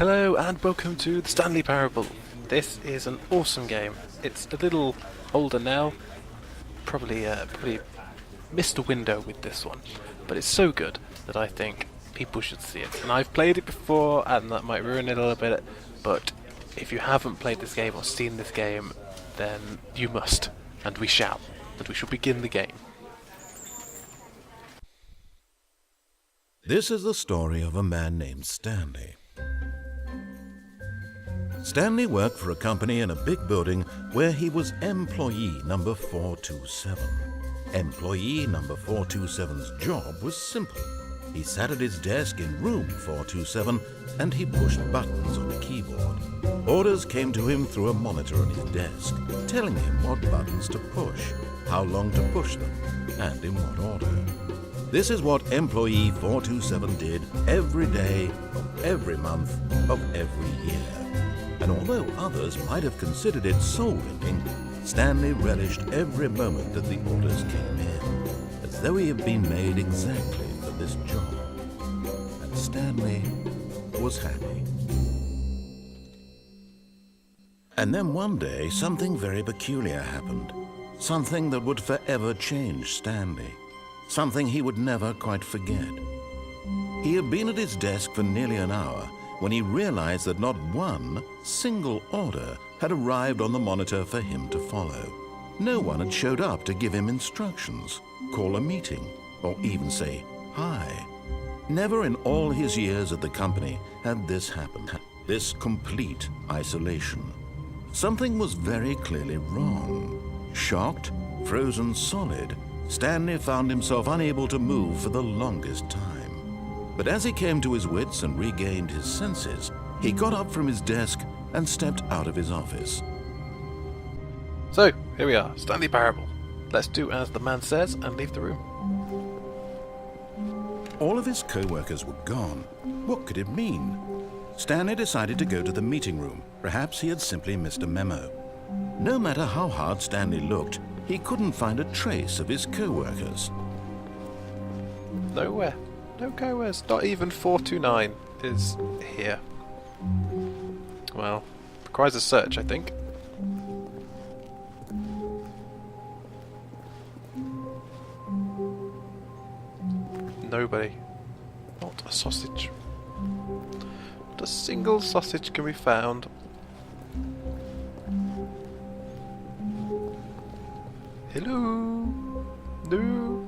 Hello and welcome to the Stanley Parable. This is an awesome game. It's a little older now. Probably missed a window with this one, but it's so good that I think people should see it. And I've played it before, and that might ruin it a little bit. But if you haven't played this game or seen this game, then you must, and we shall. And we shall begin the game. This is the story of a man named Stanley. Stanley worked for a company in a big building where he was employee number 427. Employee number 427's job was simple. He sat at his desk in room 427 and he pushed buttons on a keyboard. Orders came to him through a monitor on his desk, telling him what buttons to push, how long to push them, and in what order. This is what employee 427 did every day of every month of every year. And although others might have considered it soul-winning, Stanley relished every moment that the orders came in, as though he had been made exactly for this job. And Stanley was happy. And then one day, something very peculiar happened. Something that would forever change Stanley. Something he would never quite forget. He had been at his desk for nearly an hour when he realized that not one single order had arrived on the monitor for him to follow. No one had showed up to give him instructions, call a meeting, or even say hi. Never in all his years at the company had this happened, this complete isolation. Something was very clearly wrong. Shocked, frozen solid, Stanley found himself unable to move for the longest time. But as he came to his wits and regained his senses, he got up from his desk and stepped out of his office. So, here we are, Stanley Parable. Let's do as the man says and leave the room. All of his co-workers were gone. What could it mean? Stanley decided to go to the meeting room. Perhaps he had simply missed a memo. No matter how hard Stanley looked, he couldn't find a trace of his co-workers. Nowhere. No co-workers. Not even 429 is here. Well, requires a search, I think. Nobody. Not a sausage. Not a single sausage can be found. Hello? No?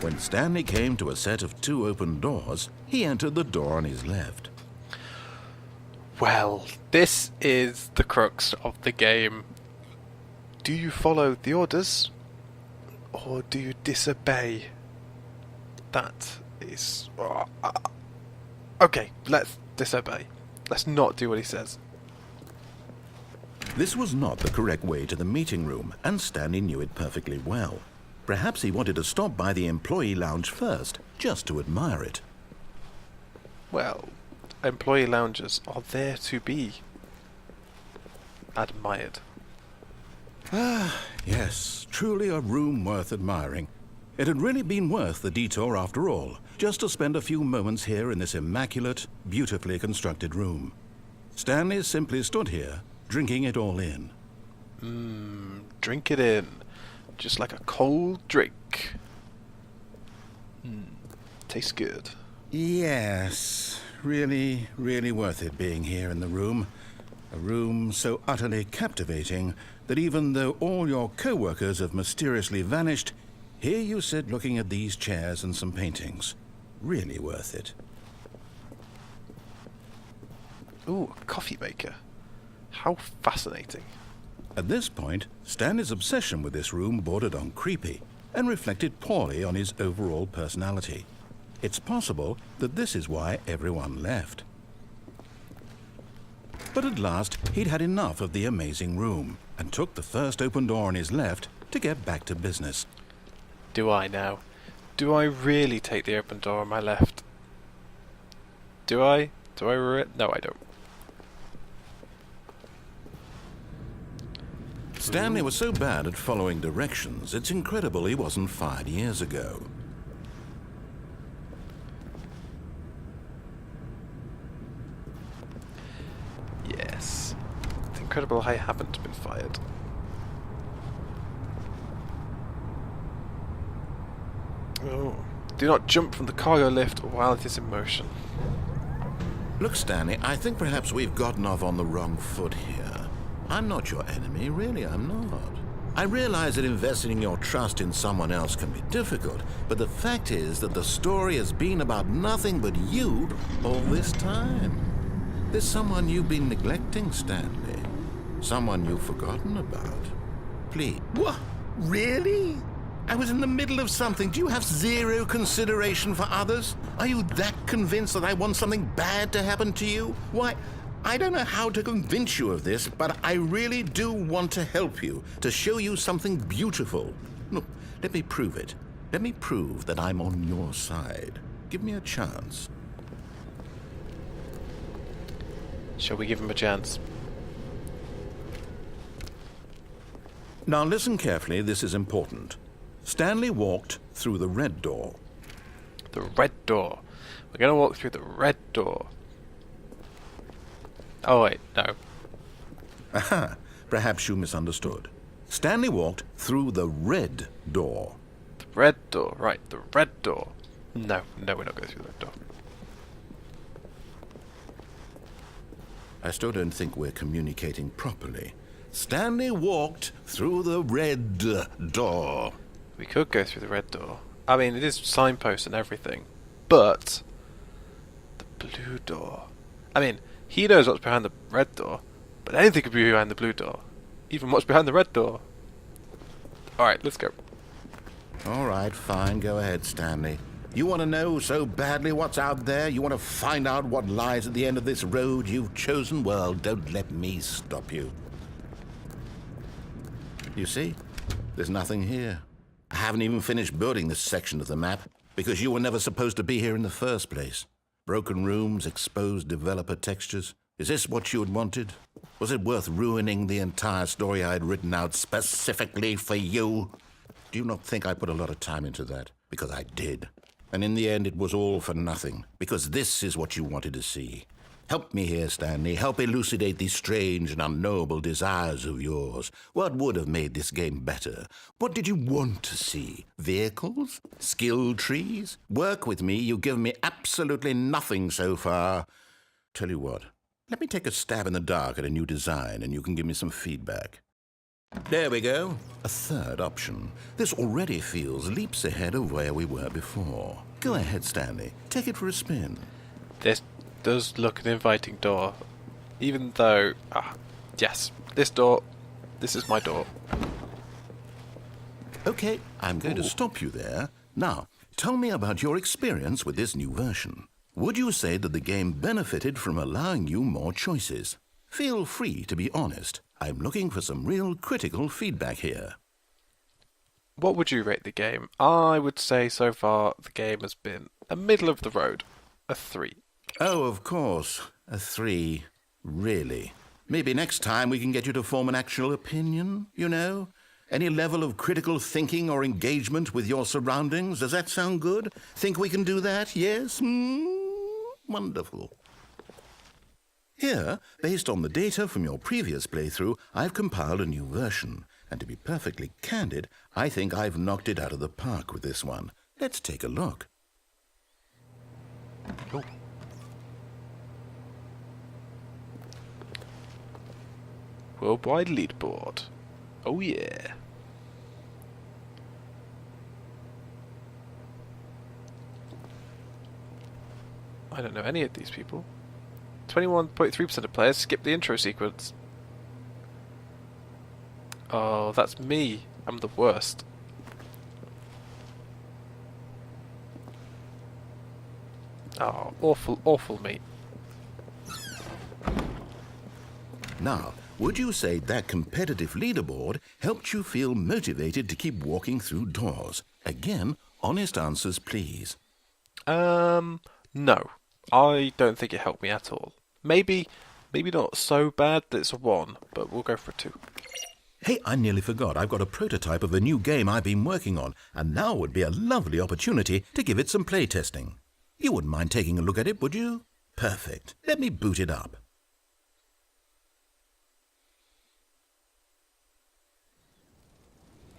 When Stanley came to a set of 2 open doors, he entered the door on his left. Well, this is the crux of the game. Do you follow the orders? Or do you disobey? That is... Okay, let's disobey. Let's not do what he says. This was not the correct way to the meeting room, and Stanley knew it perfectly well. Perhaps he wanted to stop by the employee lounge first, just to admire it. Well, employee lounges are there to be admired. Ah, yes, truly a room worth admiring. It had really been worth the detour after all, just to spend a few moments here in this immaculate, beautifully constructed room. Stanley simply stood here, drinking it all in. Drink it in. Just like a cold drink. Tastes good. Yes, really, really worth it being here in the room. A room so utterly captivating that even though all your co-workers have mysteriously vanished, here you sit looking at these chairs and some paintings. Really worth it. Ooh, a coffee maker. How fascinating. At this point, Stanley's obsession with this room bordered on creepy and reflected poorly on his overall personality. It's possible that this is why everyone left. But at last, he'd had enough of the amazing room and took the first open door on his left to get back to business. Do I now? Do I really take the open door on my left? Do I? No, I don't. Stanley was so bad at following directions, it's incredible he wasn't fired years ago. Incredible I haven't been fired. Oh. Do not jump from the cargo lift while it is in motion. Look, Stanley, I think perhaps we've gotten off on the wrong foot here. I'm not your enemy, really, I'm not. I realize that investing your trust in someone else can be difficult, but the fact is that the story has been about nothing but you all this time. There's someone you've been neglecting, Stanley. Someone you've forgotten about. Please. What? Really? I was in the middle of something. Do you have zero consideration for others? Are you that convinced that I want something bad to happen to you? Why, I don't know how to convince you of this, but I really do want to help you, to show you something beautiful. Look, let me prove it. Let me prove that I'm on your side. Give me a chance. Shall we give him a chance? Now listen carefully, this is important. Stanley walked through the red door. The red door. We're going to walk through the red door. Oh wait, no. Aha, perhaps you misunderstood. Stanley walked through the red door. The red door, right, the red door. No, we're not going through that door. I still don't think we're communicating properly. Stanley walked through the red door. We could go through the red door. I mean, it is signpost and everything. But the blue door. I mean, he knows what's behind the red door, but anything could be behind the blue door. Even what's behind the red door. Alright, let's go. All right, fine. Go ahead, Stanley. You want to know so badly what's out there? You want to find out what lies at the end of this road you've chosen? Well, don't let me stop you. You see? There's nothing here. I haven't even finished building this section of the map because you were never supposed to be here in the first place. Broken rooms, exposed developer textures. Is this what you had wanted? Was it worth ruining the entire story I had written out specifically for you? Do you not think I put a lot of time into that? Because I did. And in the end, it was all for nothing. Because this is what you wanted to see. Help me here, Stanley. Help elucidate these strange and unknowable desires of yours. What would have made this game better? What did you want to see? Vehicles? Skill trees? Work with me. You've given me absolutely nothing so far. Tell you what. Let me take a stab in the dark at a new design, and you can give me some feedback. There we go. A third option. This already feels leaps ahead of where we were before. Go ahead, Stanley. Take it for a spin. This does look an inviting door. Even though... yes. This door. This is my door. Okay, I'm going to stop you there. Now, tell me about your experience with this new version. Would you say that the game benefited from allowing you more choices? Feel free to be honest. I'm looking for some real critical feedback here. What would you rate the game? I would say so far the game has been a middle of the road. A 3. Oh, of course. A 3. Really? Maybe next time we can get you to form an actual opinion, you know? Any level of critical thinking or engagement with your surroundings? Does that sound good? Think we can do that? Yes? Wonderful. Here, based on the data from your previous playthrough, I've compiled a new version. And to be perfectly candid, I think I've knocked it out of the park with this one. Let's take a look. Oh. Worldwide leaderboard. Oh yeah. I don't know any of these people. 21.3% of players skip the intro sequence. Oh, that's me. I'm the worst. Oh, awful, awful me. Now, would you say that competitive leaderboard helped you feel motivated to keep walking through doors? Again, honest answers, please. No. I don't think it helped me at all. Maybe not so bad that it's a 1, but we'll go for a 2. Hey, I nearly forgot. I've got a prototype of a new game I've been working on, and now would be a lovely opportunity to give it some playtesting. You wouldn't mind taking a look at it, would you? Perfect. Let me boot it up.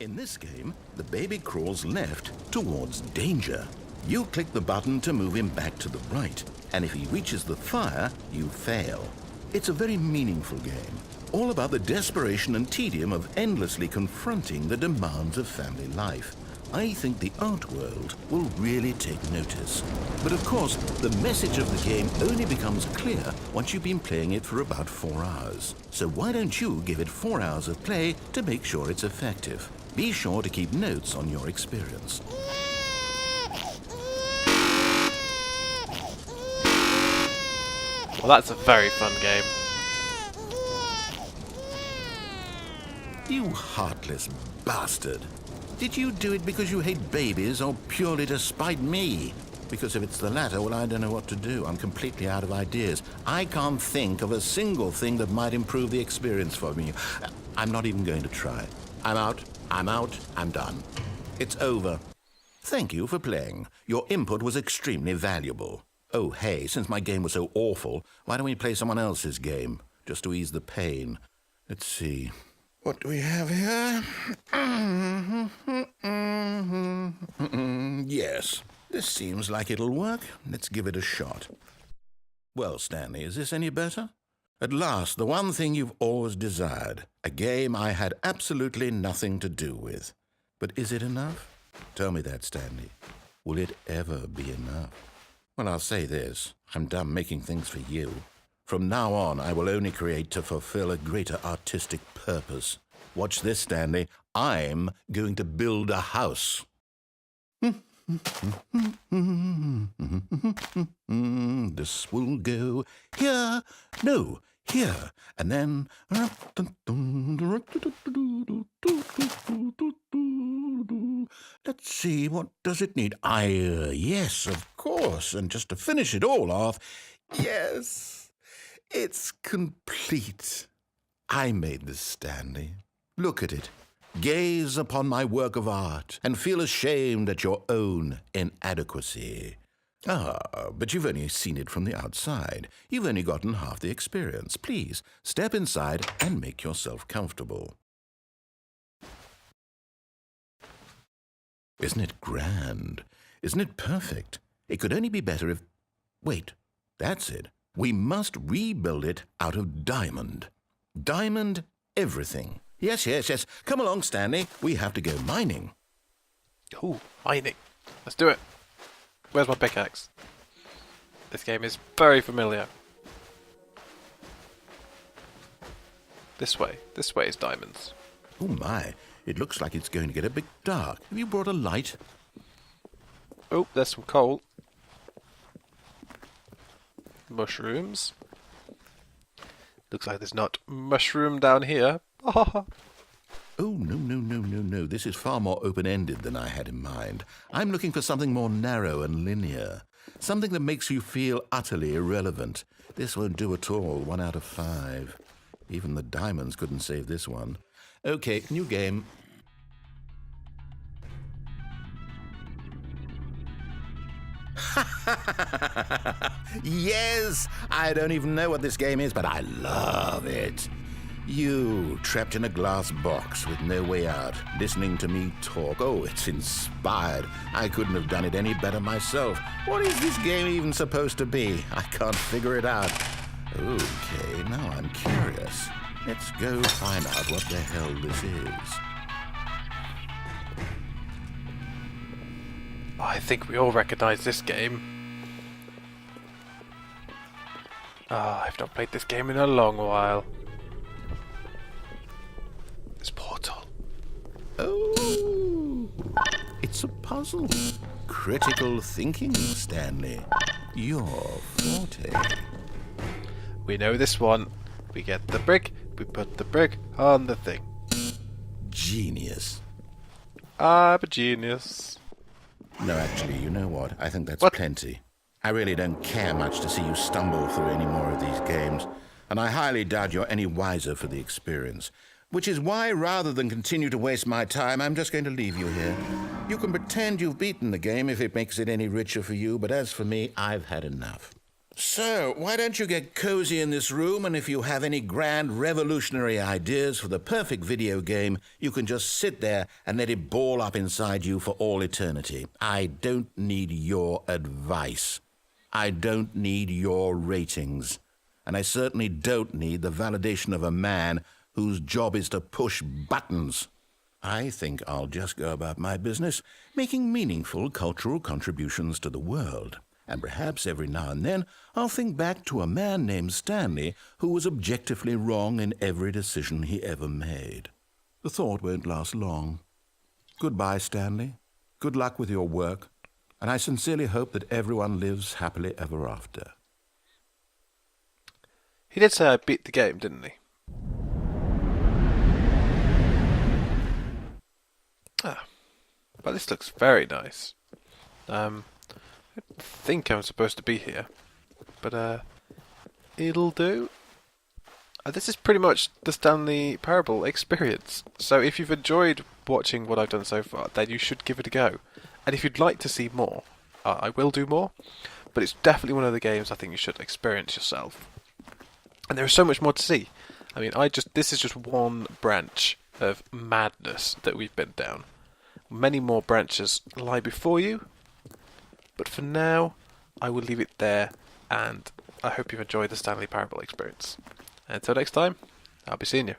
In this game, the baby crawls left towards danger. You click the button to move him back to the right, and if he reaches the fire, you fail. It's a very meaningful game, all about the desperation and tedium of endlessly confronting the demands of family life. I think the art world will really take notice. But of course, the message of the game only becomes clear once you've been playing it for about 4 hours. So why don't you give it 4 hours of play to make sure it's effective? Be sure to keep notes on your experience. Well, that's a very fun game. You heartless bastard. Did you do it because you hate babies or purely to spite me? Because if it's the latter, well, I don't know what to do. I'm completely out of ideas. I can't think of a single thing that might improve the experience for me. I'm not even going to try. I'm out, I'm done. It's over. Thank you for playing. Your input was extremely valuable. Oh, hey, since my game was so awful, why don't we play someone else's game, just to ease the pain? Let's see. What do we have here? Yes, this seems like it'll work. Let's give it a shot. Well, Stanley, is this any better? At last, the one thing you've always desired. A game I had absolutely nothing to do with. But is it enough? Tell me that, Stanley. Will it ever be enough? Well, I'll say this. I'm done making things for you. From now on, I will only create to fulfill a greater artistic purpose. Watch this, Stanley. I'm going to build a house. This will go here. No, here. And then... Let's see, what does it need? Yes, of course. And just to finish it all off, yes, it's complete. I made this, Stanley. Look at it. Gaze upon my work of art and feel ashamed at your own inadequacy. Ah, but you've only seen it from the outside. You've only gotten half the experience. Please, step inside and make yourself comfortable. Isn't it grand? Isn't it perfect? It could only be better if... Wait, that's it. We must rebuild it out of diamond. Diamond everything. Yes. Come along, Stanley. We have to go mining. Ooh, mining. Let's do it. Where's my pickaxe? This game is very familiar. This way. This way is diamonds. Oh my, it looks like it's going to get a bit dark. Have you brought a light? Oh, there's some coal. Mushrooms. Looks like there's not mushroom down here. Oh, no. This is far more open-ended than I had in mind. I'm looking for something more narrow and linear. Something that makes you feel utterly irrelevant. This won't do at all. 1 out of 5. Even the diamonds couldn't save this one. Okay, new game. Yes! I don't even know what this game is, but I love it. You, trapped in a glass box with no way out, listening to me talk. Oh, it's inspired. I couldn't have done it any better myself. What is this game even supposed to be? I can't figure it out. Okay, now I'm curious. Let's go find out what the hell this is. I think we all recognise this game. I've not played this game in a long while. This portal. Oh, it's a puzzle. Critical thinking, Stanley. Your forte. We know this one. We get the brick, we put the brick on the thing. Genius. I'm a genius. No, actually, you know what? I think that's What? plenty. I really don't care much to see you stumble through any more of these games, and I highly doubt you're any wiser for the experience. Which is why, rather than continue to waste my time, I'm just going to leave you here. You can pretend you've beaten the game if it makes it any richer for you, but as for me, I've had enough. So, why don't you get cozy in this room, and if you have any grand revolutionary ideas for the perfect video game, you can just sit there and let it ball up inside you for all eternity. I don't need your advice. I don't need your ratings. And I certainly don't need the validation of a man whose job is to push buttons. I think I'll just go about my business, making meaningful cultural contributions to the world. And perhaps every now and then I'll think back to a man named Stanley who was objectively wrong in every decision he ever made. The thought won't last long. Goodbye, Stanley. Good luck with your work, and I sincerely hope that everyone lives happily ever after. He did say I beat the game, didn't he? Ah, but this looks very nice. I think I'm supposed to be here, but it'll do. This is pretty much the Stanley Parable experience. So if you've enjoyed watching what I've done so far, then you should give it a go. And if you'd like to see more, I will do more. But it's definitely one of the games I think you should experience yourself. And there is so much more to see. I mean, this is just one branch of madness that we've been down. Many more branches lie before you. But for now, I will leave it there, and I hope you've enjoyed the Stanley Parable experience. Until next time, I'll be seeing you.